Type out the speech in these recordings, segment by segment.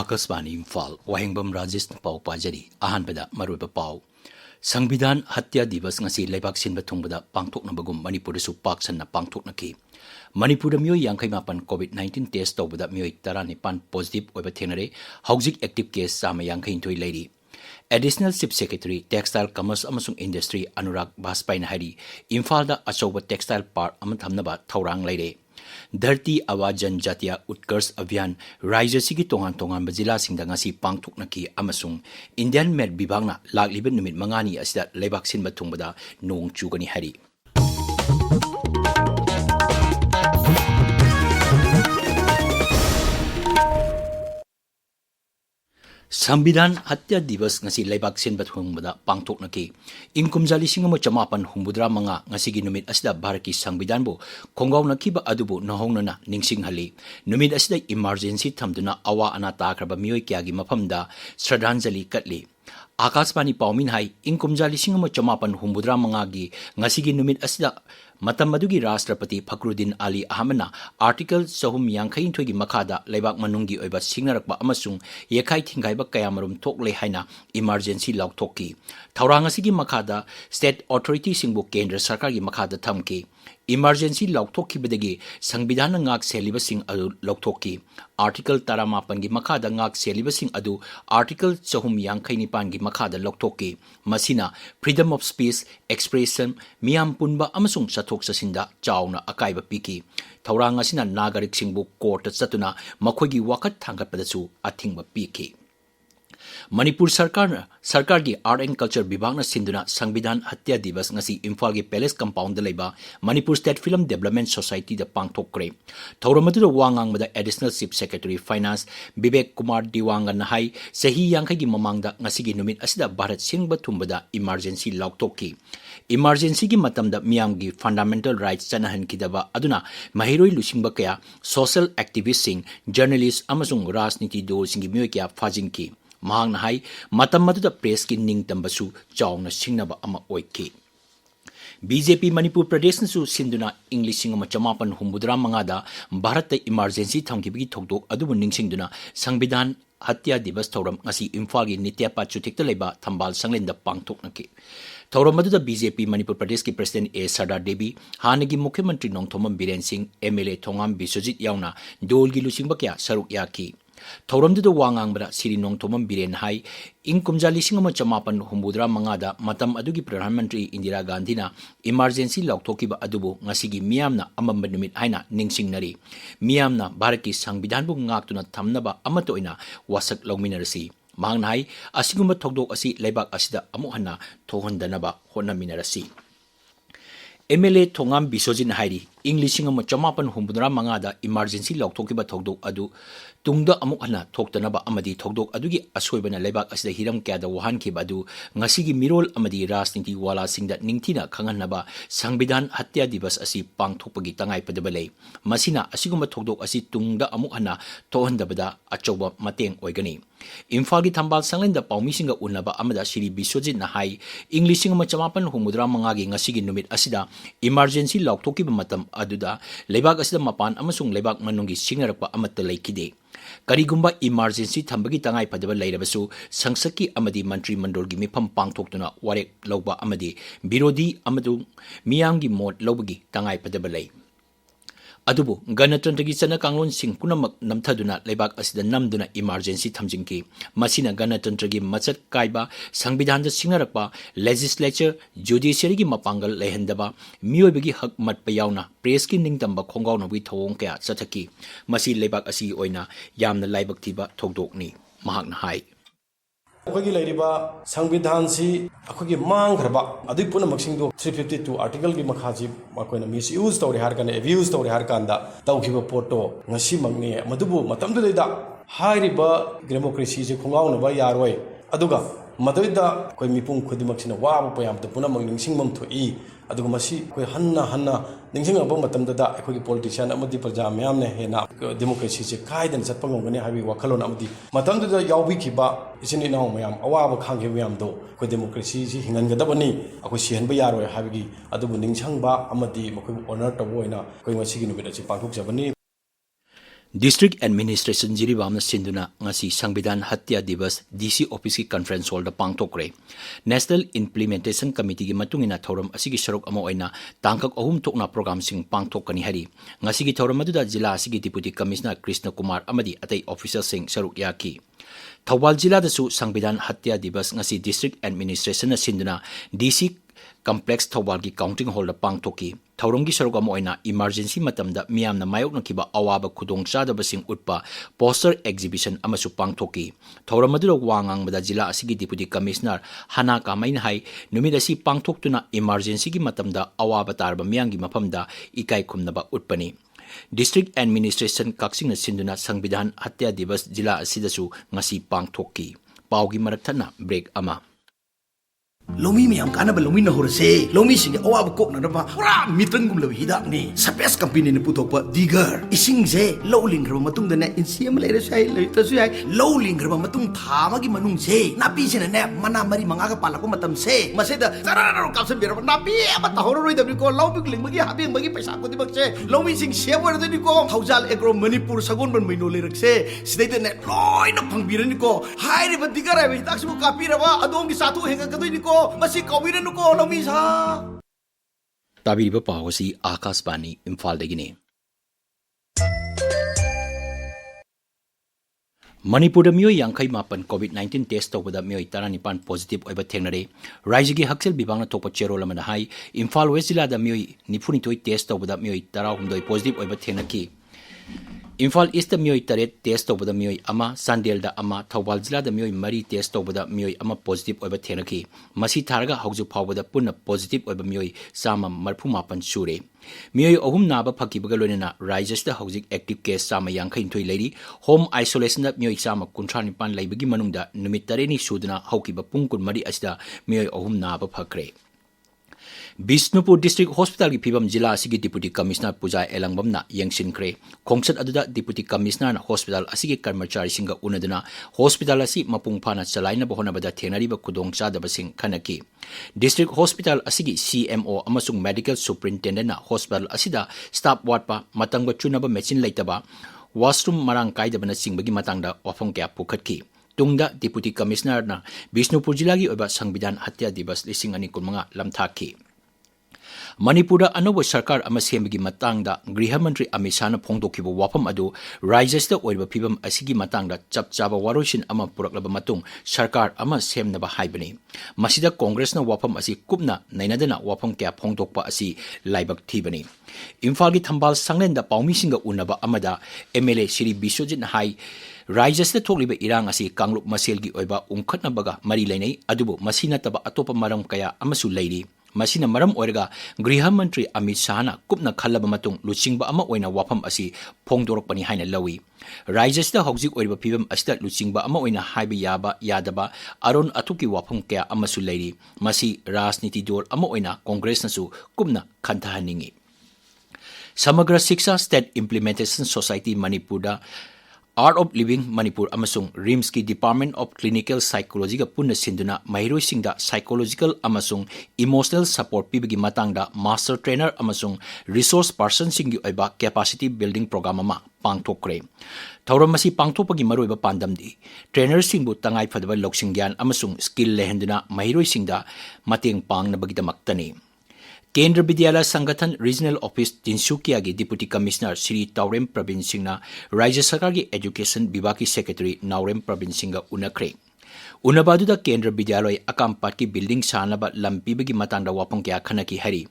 Akasbani Imphal Wahengbam Rajesh Pau Pajari Ahanbada Maruba Pau Sangbidan Hatya Divas ngasi Lebak Sinba Tungbada Pangtok na Bagum Manipur su Paksan na Pangtok na ki Manipur myoy yang mapan COVID-19 test tawbada myoy taranipan positive oiba thenare housing active case sama yang intoi lady Additional Chief Secretary Textile Commerce amasung Industry Anurag Baspai na hari Imphal da achoba textile park amathamnaba thaurang leire Dharti Awa Janjatiya Utkarsh Abhiyan Rajya sigi tongan bazila singda ngasi pangthokna ki amasung Indian Med Bibhagna lakliba numit mangani asida lebak sinba thungbada nong chugani hari Sambidan Hatya Divas ngasi Lebak Sinba Thungbada Pangthok naki Inkumjali Singamo Chamapan Humbudra Manga ngasi numit asida Bharaki Sangbidan bo Kongaw nakiba adubo nahongnana ningsing hali numit asida emergency thamduna awa ana takraba mioy kyagi mafamda Shraddhanjali katli Akasbani Paumin hai Inkumjali Singamo Chamapan Humbudra Manga gi ngasi numit asida Matam madugi Rashtrapati Fakruddin Ali Ahmedna Article Sahum Yankhain Thogi Makada Lebak Manungi Oiba Singnarakba Amasung Yekai Thingaiba Kayamarum Tokle Haina Emergency Lauktoki Taurangasigi Makada State Authority Singbu Kendra Sarkargi Makada Thamki Emergency Lauktoki Bedagi Sangbidana Ngak Selibasing Adu Lauktoki Article Taramapangi Makada Ngak Selibasing Adu Article Sahum Yankhain Nipangi Makada Lauktoki Masina Freedom of Speech Expression Miyam Punba Amasung Thok sasinda chauna akaiba piki thaurang asina nagarik singbu court chatuna makhoigi wakat thangatpadachu athingba piki Manipur Sarkar gi Art and Culture Bibhagna Sinduna Sangbidan Hatya Divas ngasi Imphal gi Palace Compound da leiba Manipur State Film Development Society da pangthokre thauramadu wangang mada Additional Chief Secretary Finance Bibek Kumar Diwangan na hai sahi yangkai gi mamangda ngasi gi numit asida Bharat Singba thumbada emergency lauktoki Emergency gi matamda miyam gi fundamental rights chanahan kidaba aduna mahiroi lusingba kaya social activists sing journalists amasung rajniti dol sing gi myoy kya fajingki mahang na hai matam maduda press ki ning tambasu chawna singnaba ama oiki BJP Manipur Pradesh nasu sinduna English singama chamapan humbudra mangada Bharat emergency thamkibigi thokdok adubu ningsingduna Sangbidan Hatya Divas Thauram ngasi Imphal gi Nityapa Chutikta leiba Thambal Sanglenda pangthoknaki Thauram maduda BJP Manipur Pradesh ki President A Sardar Devi hanagi Mukhyamantri Nongthomam Biren Singh MLA Thongam Biswajit yauna dol gi lusingba kya saruk yaki Thauramduda wangangbra Siri Nongthomam Biren hai Inkumjali Singama Chamapan Humbudra Mangada Matam adugi Pradhan Mantri Indira Gandhi na emergency lauktokiba adubu ngasigi miyamna amamba numit haina ningsingnari miyamna Bharati Sangbidanbu ngaktuna thamnaba amatoina wasak lawminarasi mangnai asigumba thokdok asi lebak asida amu hanna thohandanaba honaminarasi MLA Thongam Biswajit hairi English singama chamapan humbudra mangada emergency lauktokiba thokdok adu tungda amuk hana thoktanaba amadi thokdok adugi asoibana lebak asida hiram kyada wahanki badu ngasigi mirol amadi rajniti wala singda ningthina khanganaba Sangbidan Hatya Divas asi pangthokpagi tangai padabale masina asiguma thokdok asi tungda amuk hana thohandabada achoba mateng oigani Imphal gi Thambal Sanglenda Paumisinga unaba amada Shri Biswajit na hai English singama chamapan humudra mangagi ngasigi numit asida emergency lauktokiba matam aduda lebak asida mapan amasung lebak manungi singnarakpa amatta leikide Karigumba emergency thambagi tangai padaba leirabasu sangsaki amadi mantri mandolgi mifam pangthoktuna warek lawba amadi birodi amadu miyamgi mot lawbagi tangai padaba lei Adubu Ganatantragi Chana Kanglon Sing Punamak Namthaduna Lebak Asida Namduna Emergency Thamjingki Masina Ganatantragi Machat Kaiba Sangbidhanda Singarakpa Legislature Judiciary gi Mapangal Lehendaba Miyoibagi Hak Matpa Yauna Press ki Ningtamba Khonggaw Nawi Thawong Kaya Chathaki Masi Lebak Asi Oina Yamna Laibak Thiba Thokdokni Mahakna Hai अखोगी लेरिबा संविधान सी अखोगी मांग खरबा अदि पुन मक्सिंग 352 article की मखाजी मकोइना miss use तौरे हार कान abuse तौरे हार कांदा तौखिबा Poto ngasi magni madubu matamdu leida hairiba democracy je khongaw na ba yaroi aduga madoida koi mipung khodimaksina wabu payam to puna mag ningsingmam thoi aduga masi koi hanna ningsing aba matamda akhoi politician amadi praja mayam ne hena democracy je kaidan satpangongani habi wakhalon amadi matamda yawbi khiba isini naw mayam awaba khanghe mayam do koi democracy ji hingangadabani akhoi sihanba yaroi habi adubu ningsangba amadi makoi honor taboina koi masigi nubida ji pangthok jabani District Administration Jiribamna Sinduna ngasi Sangbidan Hatya Divas DC Office ki Conference Hall da pangtokre. National Implementation Committee ki matungina thoram asigi sarok amo oina tangkak ahum tokna program sing pangtokani hari. Ngasi ki thoram aduda jila asigi Deputy Commissioner Krishna Kumar amadi atai officer sing saruk yaki. Thawbal jila dasu Sangbidan Hatya Divas ngasi District Administration na Sinduna DC Complex Thawbal ki Counting Hall da pangtoki. Thaurongi sarok amo oina emergency matamda miyamna mayokna kiba awaba khudongchadaba sing utpa poster exhibition amasu pangthoki. Thauramadu wangang bada jila asigi Deputy Commissioner Hana Kamain hai numidasi pangthoktuna emergency ki matamda awaba tarba miyangi mapamda ikai khumnaba utpani. District Administration Kaksing na Sinduna Sangbidan Hatya Divas jila asidasu ngasi pangthoki. Paugi maraktana break ama. Lomi miyam kana ba lomi na horse lomi singe awa ba kok na ba pura mitang gum lawi hidak ni sa pes company ni putok pa digger ising je lowling ro matung da na insiam le re sai le ta su ai lowling ro matung thama gi manung je napi sine ne mana mari manga ka pala ko matam se mase da sarara ro kapsen biro napi ba ta horo roi da ko lobik ling magi habing magi paisa ko dibak se lomi sing sewer da ni ko thaujal agro manipur sagon ban maino le rakse sidai da ne loi na phangbir ni ko hai re ba digger ai hidak su kapi ra ba adong gi satu henga ka doi ni ko Masih kawiran ko lomi sa. Tabi ba paho si Akashvani Imphal dagini. Manipur miyoi yangkai mapan COVID-19 test tawbada miyoi taranipan positive oiba thengnare. Raiji gi haksel bibangna thokpa cherol amana hai Imphal West jila da miyoi nipunitoi test tawbada miyoi tarahumdoi positive oiba thengnaki. Imphal East miyoi taret test tawbada miyoi ama Sandel da ama Thawbal jila da miyoi mari test tawbada miyoi ama positive oiba thengnaki. Masi tharga hauju phawbada punna positive oiba miyoi sama marphu mapan sure. Miyoi ahum naba phakibaga loinana Raijers da haujik active case sama yangkai inthoi leiri home isolation da miyoi sama kunthra nipan leibagi manungda numit tareni suduna haukiba pungkun mari asida miyoi ahum naba phakre. Bisnupur District Hospital ki phibam jila asigi Deputy Commissioner Puja Elangbam na yengsinkre. Khongsat aduda Deputy Commissioner na hospital asigi karmachari singa unaduna hospital asi mapung phana chalaina bahona bada thenari ba khudongcha da basing khanaki. District Hospital asigi CMO amasung Medical Superintendent na hospital asida staff ward pa matangba chunaba machine laitaba washroom marang kaidabana singbagi matangda wafong kya pukhatki. Tungda Deputy Commissioner na Bisnupur jila gi oba Sangbidan Hatya Divas lising ani kunmanga lamthaki. Manipura anoba sarkar ama sembagi matangda Griha Mantri Amit Shahna phongdokiba wafam adu Raijers da oiba phibam asigi matangda chapchaba waroisin ama puraklaba matung sarkar ama semnaba haibani. Masida Congress na wafam asi kupna nainadana wafam kya phongdokpa asi laibak thibani. Imphal gi Thambal Sanglenda Paumi singa unaba amada MLA Siri Biswajit hai Raijers da thokliba irang asi Kanglup Maselgi oiba ungkhatnabaga mari lainai adubu masina taba atopa maram kaya amasu leiri. Masina maram oirga Griha Mantri Amit Shahna kupna khallaba matung luchingba ama oina wafam asi phongdorokpani haina lawi. Raijers da hojik oiba phibam asita luchingba ama oina haiba yaba yadaba aron atuki wafam kaya amasu leiri. Masi rajniti dol ama oina Congress nasu kupna khanthahaningi. Samagra Shiksha State Implementation Society Manipur da Art of Living Manipur amasung RIMS ki Department of Clinical Psychology ga punna sinduna mahiroi singda psychological amasung emotional support pibagi matangda master trainer amasung resource person singi oiba capacity building program ama pangthokre. Thauram masi pangthopagi maroiba pandamdi trainer singbu tangai phadaba loksing gyan amasung skill lehenduna mahiroi singda mateng pangna bagidamaktani. Kendra Vidyalaya Sangathan Regional Office Tinsukia gi Deputy Commissioner Sri Taurem Pravin Singna Rajya Sarkar gi Education Vibhag ki Secretary Naurem Pravin Singha unakre. Unabaduda Kendra Vidyalaya akampat ki building sanaba lampibagi matangda wapang kya khanaki hari.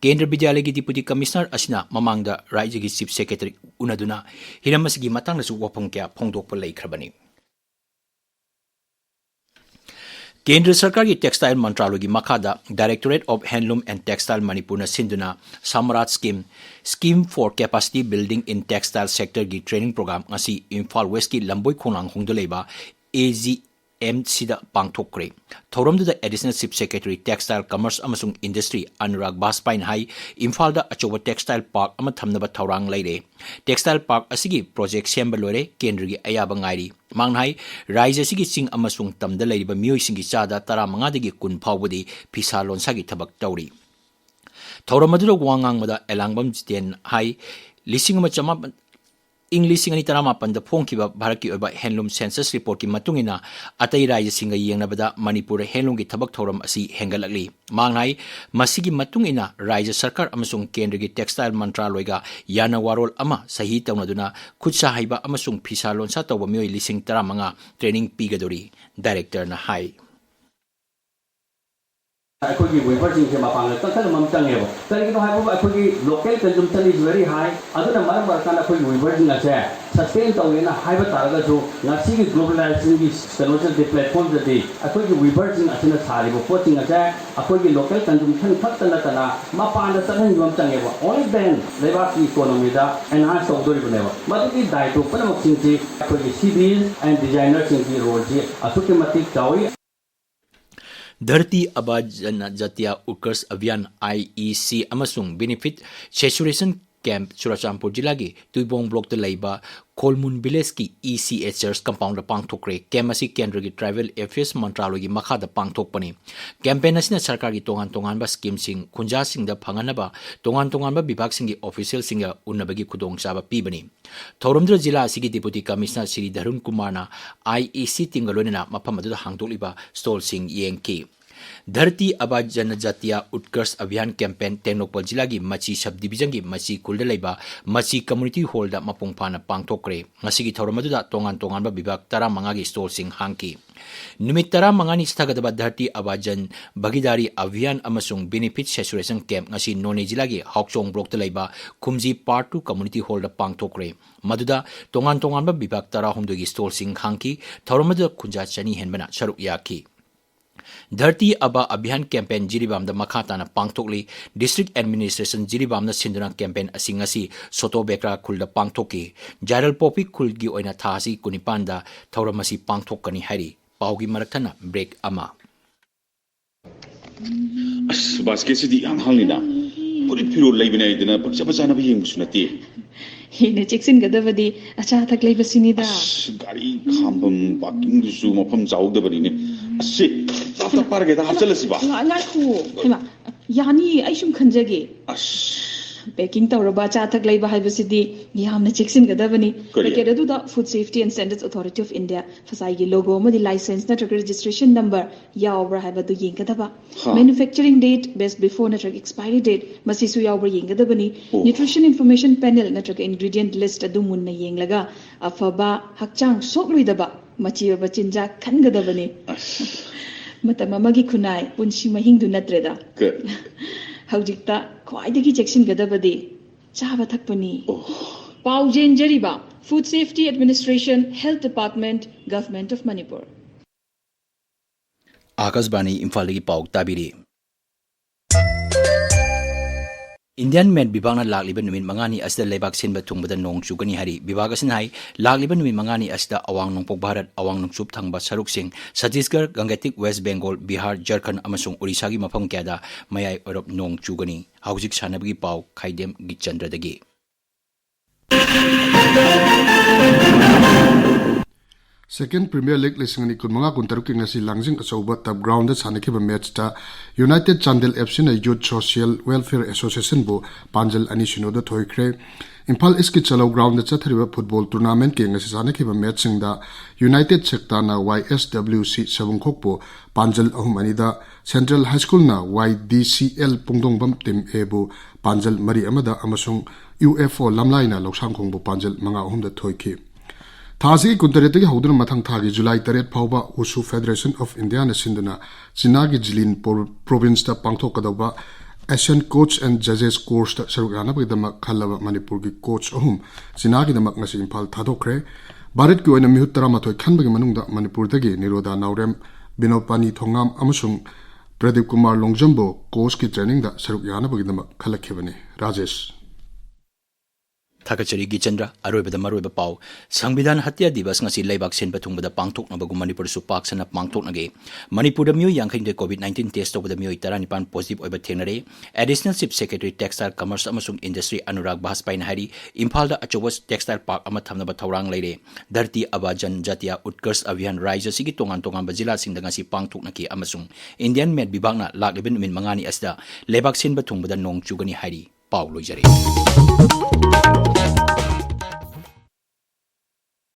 Kendra Vidyalaya gi Deputy Commissioner asina mamangda Rajya gi Chief Secretary unaduna hiramasigi matangda su wapang kya phongdokpa leikrabani. Kendra Sarkar ki Textile Mantralaya gi makhada Directorate of Handloom and Textile Manipur na sinduna Samrat Scheme for Capacity Building in Textile Sector gi training program ngasi Imphal West ki Lamboi Khonang hongdoleba AGM sida pangthokre. Thoramdu da Additional Chief Secretary Textile Commerce amasung Industry Anurag Baspain hai Imphal da achoba Textile Park ama thamnaba thaurang leire. Textile Park asigi project sembal lore Kendra gi ayaba ngairi. Manghai Raija sigi sing amasung tamda leiriba miyoi singi chada tara mangadagi kun phawbudi phisa lonsagi thabak tauri. Thauramadu wangang mada Elangbam Jiten hai lising ama chama ing lising ani taramapan da phongkiba Bharat ki oiba handloom census report ki matungina atai rajya singa yengnabada Manipur handloom ki thabak thoram asi hengalakli mangnai masigi matungina rajya sarkar amasung kendra ki textile mantraloy ga yana warol ama sahi tawnaduna khutsa haiba amasung phisa lonsa tawba mioi lising taramanga training pigadori director na hai अखोगी वेबर्जिंग के मापांग तखल ममतंग है तरी तो हाइबो अखोगी local consumption is very high अदुना मरम बरकान अखोगी वेबर्जिंग असे सस्टेन तौलेना हाइबा तारगा जो नासी की ग्लोबलाइजेशन की सलोशन दे प्लेटफॉर्म दे अखोगी वेबर्जिंग असेना सारिबो पोटिंग असे अखोगी लोकल कंजम्पशन फक्तना तना मापांग तखल ममतंग है ओनली देन लेबा की इकोनॉमी दा एनहांस तौदोरिबनेबा मदुकी दायित्व पनमक्सिंग जी अखोगी सीडीज एंड डिजाइनर्स की रोल जी असुके मतिक तावी धरती आबा जनजातीय उत्कर्ष अभियान IEC अमसुंग बेनिफिट सेचुरेशन कैंप चुराचामपुर जिला की तुइबोंग ब्लॉक द लाइबा कोलमुन विलेज की ECH चर्च कंपाउंड पांगथोक्रे कैंप असी केंद्र की ट्राइबल अफेयर्स मंत्रालय की मखादा पांगथोकपनी कैंपेन असिना सरकार की तोंगान तोंगानबा स्कीम सिंग खुंजा सिंग द फंगनबा तोंगान तोंगानबा विभाग सिंग की ऑफिशियल सिंग उन्नबगी खुदोंगचाबा पीबनी थौरमद्र जिला असिगी डिप्यूटी कमिश्नर श्री धरुण कुमारना IEC तिंगलोनेना मफम अदुदा हांगदोलिबा स्टॉल सिंग येंकी धरती आबा जनजातीय उत्कर्ष अभियान कैंपेन टेक्नोपल जिला की मची सब डिवीजन की मची खुलद लेबा मची कम्युनिटी हॉल दा मपुंग फाना पांगथोक्रे ngasi थौरम अदुदा तोंगान तोंगानबा विभाग 15 की स्टॉल सिंग हांकी नुमित 15 नि स्थगदबा धरती आबा जन भागीदारी अभियान अमसुंग बेनिफिट सेचुरेशन कैंप ngasi नोने जिला की हाउचोंग ब्लॉक द लेबा खुमजी पार्ट 2 कम्युनिटी हॉल दा पांगथोक्रे मदुदा तोंगान तोंगानबा विभाग 19 की स्टॉल सिंग हांकी थौरम अदुदा खुंजा चनी हेनबना सरुक याकी धरती आबा अभियान कैंपेन जिरीबाम द मखाताना पांगथोकली डिस्ट्रिक्ट एडमिनिस्ट्रेशन जिरीबाम द सिंदुना कैंपेन असिंगसी सोतो बेकरा खुलद पांगथोकी जारल पोपी खुलगी ओइना थासी कुनिपांदा थौरमसी पांगथोकनी हारी पाउगी मरकथना ब्रेक अमा बास्केटसिदी याम हांगलिना पुरी फिरो लेबिना इदना पक्ष बचाना भी यंगसु नती हेने चेक्सिन गदबदी अच्छा थक लेबसिनीदा गाड़ी खामबम पार्किंग दुसु मफम जाउदबरिने अस्से ताता पारगेदा हचलसिबा लाखो हेमा यानी आइसुम खंजगे अस पैकिंग तौरबा चा थक लेबा हाइबसिदी यामना चेक्सिन गदबनी पैकेट अदुदा food safety and standards authority of India FSSAI की लोगो मदि लाइसेंस नत्रक रजिस्ट्रेशन नंबर यावब्रा हाइबदु येंगदबा मैन्युफैक्चरिंग डेट बेस्ट बिफोर नत्रक एक्सपायरी डेट मसिसु यावब्रा येंगदबनी न्यूट्रिशन इंफॉर्मेशन पैनल नत्रक इंग्रेडिएंट लिस्ट अदु मुन्ना येंगलगा अफबा हकचांग सोकलुइदबा मचिबा चिंजा खनगदबनी मतम अमगी खुनाय पुंसी महिंगदु नत्रेदा हौजिकता ख्वाइदगी चेक्सिन गदबदी चाबा थकपनी पाउजेन जरीबा food safety administration health department government of Manipur Akashvani Imphal की पाउ ताबिरी इंडियन मेड विभाग लालिब नुमित मंगानी असदा लेबाक सिनबा थुंगबदा नोंग चुगनी हरी विभाग असिन हाई लालिब नुमित मंगानी असदा अवांग नोंगपोक भारत अवांग नोंगचुप थंगबा सरुक सिंह छत्तीसगढ़ गंगेटिक वेस्ट बंगाल बिहार झारखंड अमसुंग ओडिशा की मफम क्यादा मयाई ओरब नोंग चुगनी हाउजिक सानबगी पाउ खाइदेम गीतचंद्रदगी Second Premier League lising ni kunmanga kuntaruk ki ngasi langjing achauba tab ground da sanakhiba match ta United Chandel FC na Youth Social Welfare Association bu panjal ani sino da thoikre Imphal iski chalo ground da chathariba football tournament ke ngasi sanakhiba match sing da United Sector na YSWC sabungkhok bu panjal ahum ani da Central High School na YDCL pungdongbam team A bu panjal mari amada amasung UFO lamlai na loksangkhong bu panjal manga ahum da thoiki थासी कुंतरेत की हौदन मथंग थागी जुलाई 3 फाउबा उसु federation of India न सिंदना चिना की जिलिन province ता पांगथोकदबा Asian coach and जजेस course ता सरुगाना बदम खलबा मणिपुर की coach अहुम चिना की दमक ngasi इम्फाल थादोखरे भारत की ओइना मिहु 13 खनबगी मनुंगदा मणिपुर दगी निरोदा नावरेम बिनोपानी थोंगाम अमसुंग प्रदीप कुमार लोंगजम्बो कोच की ट्रेनिंग दा सरुगाना बगदम खलखिबने राजेश थाकचरी गीतचंद्र अरोइबदा मरोइबा पाउ संविधान हत्या दिवस ngasi लेबाक सिनबा थुंगबदा पांगथोकनबगु मणिपुर सु पाक्सना पांगथोकनगे मणिपुर द मियो यांखैन दे कोविड-19 टेस्ट तोबदा मियो 19 पॉजिटिव ओइबा थेंगनरे additional chief secretary textile commerce अमसुंग इंडस्ट्री अनुराग भासपाइन हारी इम्फाल द अचोबस टेक्सटाइल पार्क अमा थमनबा थौरांग लेरे धरती आबा जनजातीय उत्कर्ष अभियान राज्य सिगी तोंगान तोंगान जिला सिंग ngasi पांगथोकनके अमसुंग इंडियन मेड विभागना लाकलिबन मिन मंगानी असदा लेबाक सिनबा थुंगबदा नोंग चुगनी हारी पाउ लोइजरे